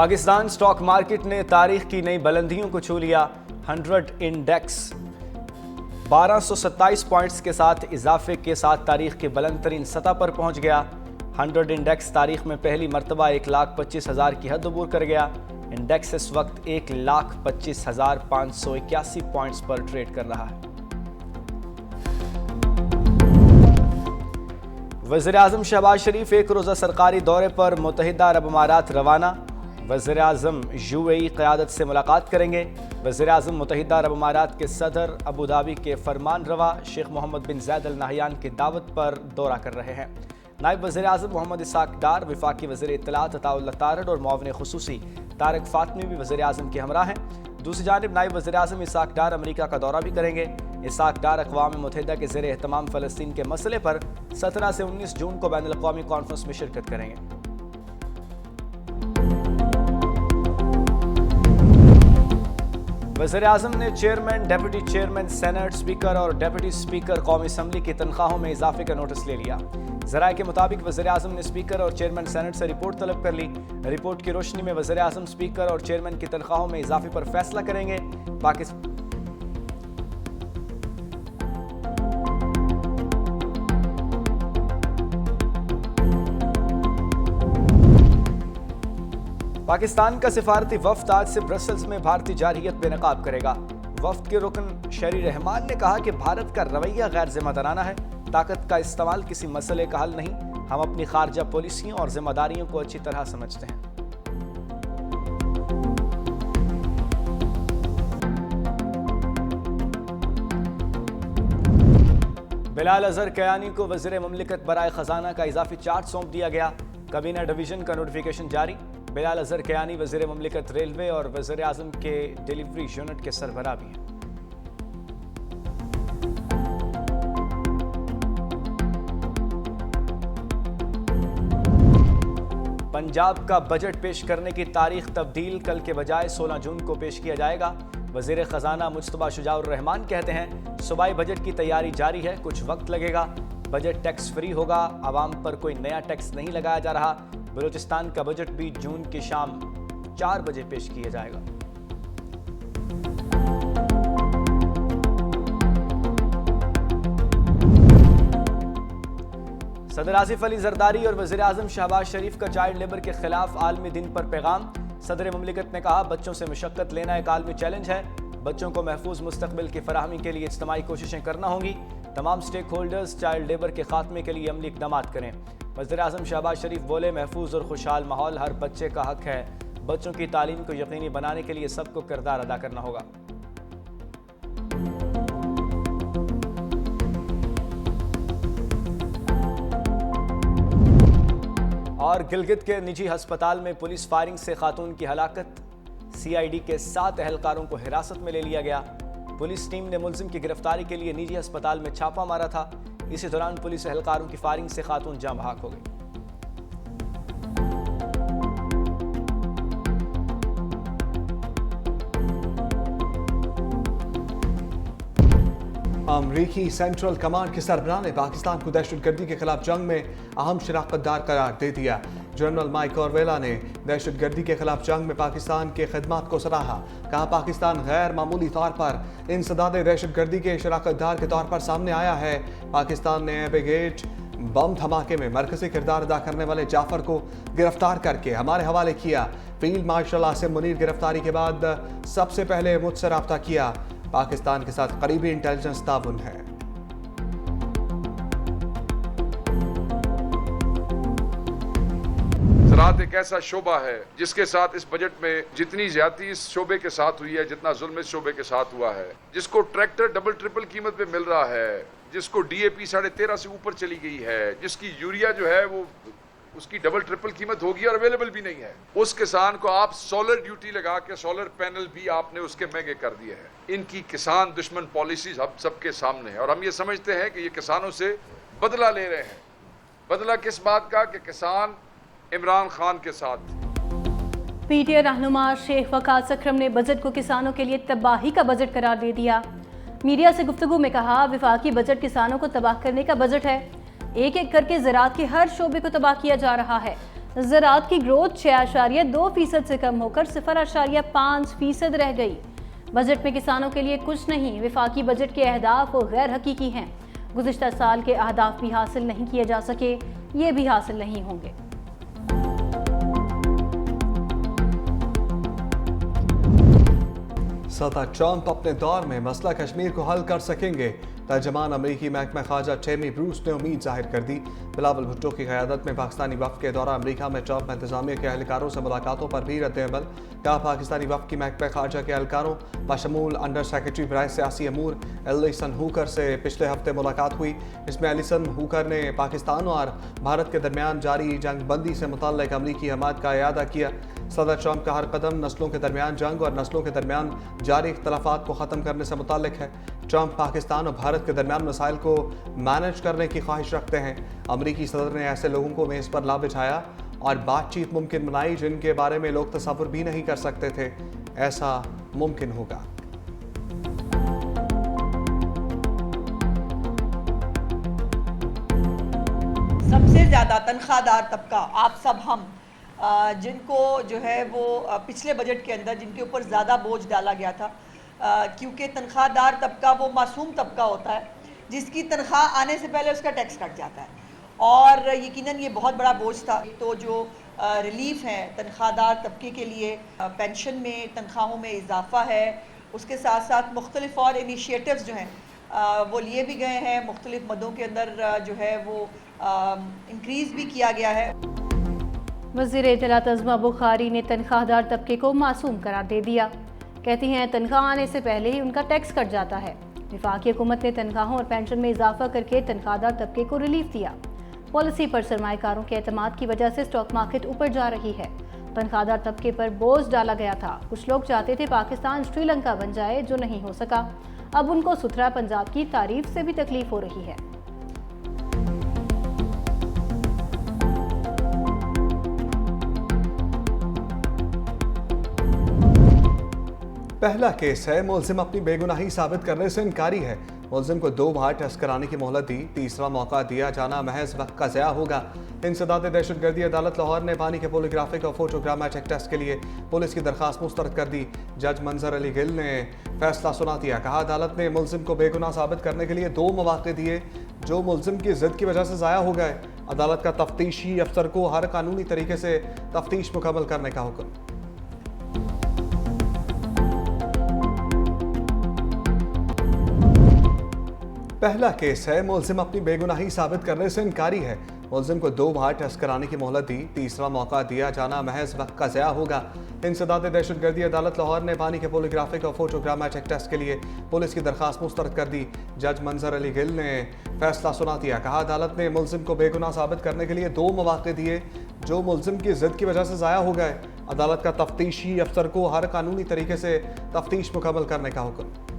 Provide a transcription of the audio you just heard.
Pakistan stock market ने तारीख की नई बुलंदियों को छू लिया। 100 इंडेक्स 1227 पॉइंट्स के साथ इजाफे के साथ तारीख की बुलंद तरीन सतह पर पहुंच गया। 100 इंडेक्स तारीख में पहली मरतबा 1,25,000 की हद अबूर कर गया। इंडेक्स इस वक्त 1,25,581 पॉइंट्स पर ट्रेड कर रहा है। वज़ीर-ए-आज़म शहबाज शरीफ एक रोज़ा सरकारी दौरे पर मुत्तहिदा अरब अमारात रवाना। वज़ीर-ए-आज़म यूएई क़यादत से मुलाकात करेंगे। वज़ीर-ए-आज़म मुत्तहिदा अरब अमारात के सदर अबू धाबी के फरमान रवा शेख मोहम्मद बिन ज़ायद अल नाहयान की दावत पर दौरा कर रहे हैं। नायब वज़ीर-ए-आज़म मोहम्मद इसाक डार, वफाकी वज़ीर इत्तलात अताउल्लाह तारड़ और मुआविन खुसूसी तारिक फातमी भी वज़ीर-ए-आज़म के हमरा हैं। दूसरी जानिब नायब वज़ीर-ए-आज़म इसाक डार अमेरिका का दौरा भी करेंगे। इसाक डार अक़वाम मुत्तहिदा के ज़ेर एहतमाम फ़लस्तीन के मसले पर 17 से 19 जून को बैनुल अक़वामी कॉन्फ्रेंस में शिरकत करेंगे। वज़ीर-ए-आज़म ने chairman, deputy chairman, senate speaker और डेप्यूटी स्पीकर कौमी असम्बली की तनख्वाहों में इजाफे का नोटिस ले लिया। ज़राए के मुताबिक वज़ीर-ए-आज़म ने स्पीकर और चेयरमैन सेनेट से रिपोर्ट तलब कर ली। रिपोर्ट की रोशनी में वज़ीर-ए-आज़म स्पीकर और चेयरमैन की तनख्वाहों में इजाफे पर फैसला करेंगे। पाकिस्तान का सिफारती वफ्द आज से ब्रसल्स में भारतीय जारहियत बेनकाब करेगा। वफ्द के रुकन शरी रहमान ने कहा कि भारत का रवैया गैर जिम्मेदाराना है। ताकत का इस्तेमाल किसी मसले का हल नहीं। हम अपनी खारजा पॉलिसियों और जिम्मेदारियों को अच्छी तरह समझते हैं। बिलाल अजहर कयानी को वज़ीर मुमलिकत बराए खजाना का इजाफी चार्ज सौंप दिया गया। काबीना डिवीजन का नोटिफिकेशन जारी। बिलाल अजहर कयानी वज़ीर मुमलिकत रेलवे और वज़ीर-ए-आज़म के डिलीवरी यूनिट के सरबराह भी हैं। पंजाब का बजट पेश करने की तारीख तब्दील कल के बजाय 16 जून को पेश किया जाएगा। वज़ीर ख़जाना मुज्तबा शुजाउर रहमान कहते हैं सूबाई बजट की तैयारी जारी है, कुछ वक्त लगेगा। बजट टैक्स फ्री होगा, आवाम पर कोई नया टैक्स नहीं लगाया जा रहा। बलूचिस्तान का बजट भी जून की शाम 4 बजे पेश किया जाएगा। सदर आसिफ अली जरदारी और वज़ीर-ए-आज़म शहबाज शरीफ का चाइल्ड लेबर के खिलाफ आलमी दिन पर पैगाम। सदर मुमलिकत ने कहा बच्चों से मशक्कत लेना एक आलमी चैलेंज है। बच्चों को महफूज मुस्तकबिल की फराहमी के लिए इज्तिमाई कोशिशें करना होंगी। तमाम स्टेक होल्डर्स चाइल्ड लेबर के खात्मे के लिए अमली इक़दामात करें। वज़ीर-ए-आज़म शहबाज शरीफ बोले महफूज और खुशहाल माहौल हर बच्चे का हक है। बच्चों की तालीम को यकीनी बनाने के लिए सबको किरदार अदा करना होगा। और गिलगित के निजी अस्पताल में पुलिस फायरिंग से खातून की हलाकत। CID के 7 एहलकारों को हिरासत में ले लिया गया। पुलिस टीम ने मुलजिम की गिरफ्तारी के लिए निजी अस्पताल में छापा मारा था। इसी दौरान पुलिस एहलकारों की फायरिंग से खातून जाँ बहक हो गई। अमरीकी सेंट्रल कमांड के सरबराह ने पाकिस्तान को दहशतगर्दी के खिलाफ जंग में अहम शराकतदार करार दे दिया। जनरल माइक ऑरवेला ने दहशतगर्दी के खिलाफ जंग में पाकिस्तान के खिदमात को सराहा। कहा पाकिस्तान गैर मामूली तौर पर इंसदाद दहशतगर्दी के शराकतदार के तौर पर सामने आया है। पाकिस्तान ने एबे गेट बम धमाके में मरकजी किरदार अदा करने वाले जाफर को गिरफ्तार करके हमारे हवाले किया। फील्ड मार्शल आसिम मुनीर गिरफ्तारी के बाद सबसे पहले मुझसे रब्ता किया। पाकिस्तान के साथ करीबी इंटेलिजेंस ताउन है। ज़राअत एक ऐसा शोबा है जिसके साथ इस बजट में जितनी ज्यादती इस शोबे के साथ हुई है, जितना जुल्म इस शोबे के साथ हुआ है, जिसको ट्रैक्टर डबल ट्रिपल कीमत पे मिल रहा है, जिसको DAP 13.5 से ऊपर चली गई है, जिसकी यूरिया जो है वो उसकी डबल ट्रिपल कीमत होगी और अवेलेबल भी नहीं है, उस किसान को आप सोलर ड्यूटी लगा के सोलर पैनल भी आपने उसके महंगे कर दिए हैं। इनकी किसान दुश्मन पॉलिसीज हम सबके सामने है और हम ये समझते हैं कि ये किसानों से बदला ले रहे हैं। बदला किस बात का कि किसान इमरान खान के साथ। PTI रहनुमा शेख वकास अकरम ने बजट को किसानों के लिए तबाही का बजट करार दे दिया। मीडिया से गुफ्तगू में कहा विफाकी बजट किसानों को तबाह करने का बजट है। एक एक करके ज़राअत के हर शोबे को तबाह किया जा रहा है। ज़राअत की ग्रोथ 6.2% से कम होकर 0.5% रह गई। बजट में किसानों के लिए कुछ नहीं, विफाकी बजट के अहदाफ गैर हकीकी हैं। गुज़िश्ता साल के अहदाफ भी हासिल नहीं किए जा सके, ये भी हासिल नहीं होंगे। सदर ट्रंप अपने दौर में मसला कश्मीर को हल कर सकेंगे। तर्जमान अमरीकी महकमा खारजा टेमी ब्रूस ने उम्मीद जाहिर कर दी। बिलावल भुट्टो की क़यादत में पाकिस्तानी वफ़द के दौरा अमरीका में ट्रंप इंतजामिया के अहलकारों से मुलाकातों पर भी रद्द-ए-अमल। कहा पाकिस्तानी वफ़द की महकमा खारजा के एहलकारों बशमूल अंडर सेक्रेटरी बराए सियासी अमूर एलिसन हुकर से पिछले हफ्ते मुलाकात हुई। इसमें एलिसन हुकर ने पाकिस्तान और भारत के दरमियान जारी जंग बंदी से मुतल्लिक़ अमरीकी हमायत का इयादा किया। सदर ट्रंप का हर कदम नस्लों के दरमियान जंग और नस्लों के दरमियान जारी इख्तलाफात को ख़त्म करने से मुतल्लिक़ है। ट्रंप पाकिस्तान और भारत के दरमियान मसाइल को मैनेज करने की ख्वाहिश रखते हैं। अमरीकी सदर ने ऐसे लोगों को मेज़ पर ला बिठाया और बातचीत मुमकिन बनाई जिनके बारे में लोग तसव्वुर भी नहीं कर सकते थे। ऐसा मुमकिन होगा। सबसे ज़्यादा तनख्वाहदार तबका आप सब हम जिनको जो है वो पिछले बजट के अंदर जिनके ऊपर ज़्यादा बोझ डाला गया था, क्योंकि तनख्वाहदार तबका वो मासूम तबका होता है जिसकी तनख्वाह आने से पहले उसका टैक्स कट जाता है और यकीनन ये बहुत बड़ा बोझ था। तो जो रिलीफ है तनख्वाहदार तबके के लिए, पेंशन में तनख्वाहों में इजाफा है, उसके साथ साथ मुख्तलिफ और इनिशिएटिव्स जो हैं वो लिए भी गए हैं। मुख्तलिफ मदों के अंदर जो है वो इंक्रीज़ भी किया गया है। वज़ीर इत्तलात अज़मा बुखारी ने तनख्वाहदार तबके को मासूम करार दे दिया। कहती हैं तनख्वाह आने से पहले ही उनका टैक्स कट जाता है। वफाकी हुकूमत ने तनख्वाहों और पेंशन में इजाफा करके तनख्वाहदार तबके को रिलीफ दिया। पॉलिसी पर सरमाएकारों के एतमाद की वजह से स्टॉक मार्केट ऊपर जा रही है। तनख्वाहदार तबके पर बोझ डाला गया था। कुछ लोग चाहते थे पाकिस्तान श्रीलंका बन जाए, जो नहीं हो सका। अब उनको सुथरा पंजाब की तारीफ से भी तकलीफ हो रही है। पहला केस है, मुलजिम अपनी बेगुनाही साबित करने से इनकारी है। मुलजिम को 2 बार टेस्ट कराने की मोहलत दी, तीसरा मौका दिया जाना महज वक्त का ज़या होगा। इंसदाद दहशतगर्दी अदालत लाहौर ने बानी के पोलीग्राफिक और फोटोग्रामेट्रिक टेस्ट के लिए पुलिस की दरख्वास्त मुस्तरद कर दी। जज मंजर अली गिल ने फैसला सुना दिया। कहा अदालत ने मुलजिम को बेगुनाह साबित करने के लिए 2 मौके दिए जो मुलजिम की जिद की वजह से ज़ाया हो गए। अदालत का तफ्तीशी अफसर को हर कानूनी तरीके से तफ्तीश मुकम्मल करने का हुक्म। पहला केस है, मुलजिम अपनी बेगुनाही साबित करने से इनकारी है। मुलजिम को 2 बार टेस्ट कराने की मोहलत दी, तीसरा मौका दिया जाना महज वक्त का ज़या होगा। इंसदाद दहशतगर्दी अदालत लाहौर ने बानी के पोलीग्राफिक और फोटोग्रामेट्रिक टेस्ट के लिए पुलिस की दरख्वास्त मुस्तरद कर दी। जज मंजर अली गिल ने फैसला सुना दिया। कहा अदालत ने मुलजिम को बेगुनाह साबित करने के लिए 2 मौके दिए जो मुलजिम की जिद की वजह से ज़ाया हो गए। अदालत का तफ्तीशी अफसर को हर कानूनी तरीके से तफ्तीश मुकम्मल करने का हुक्म।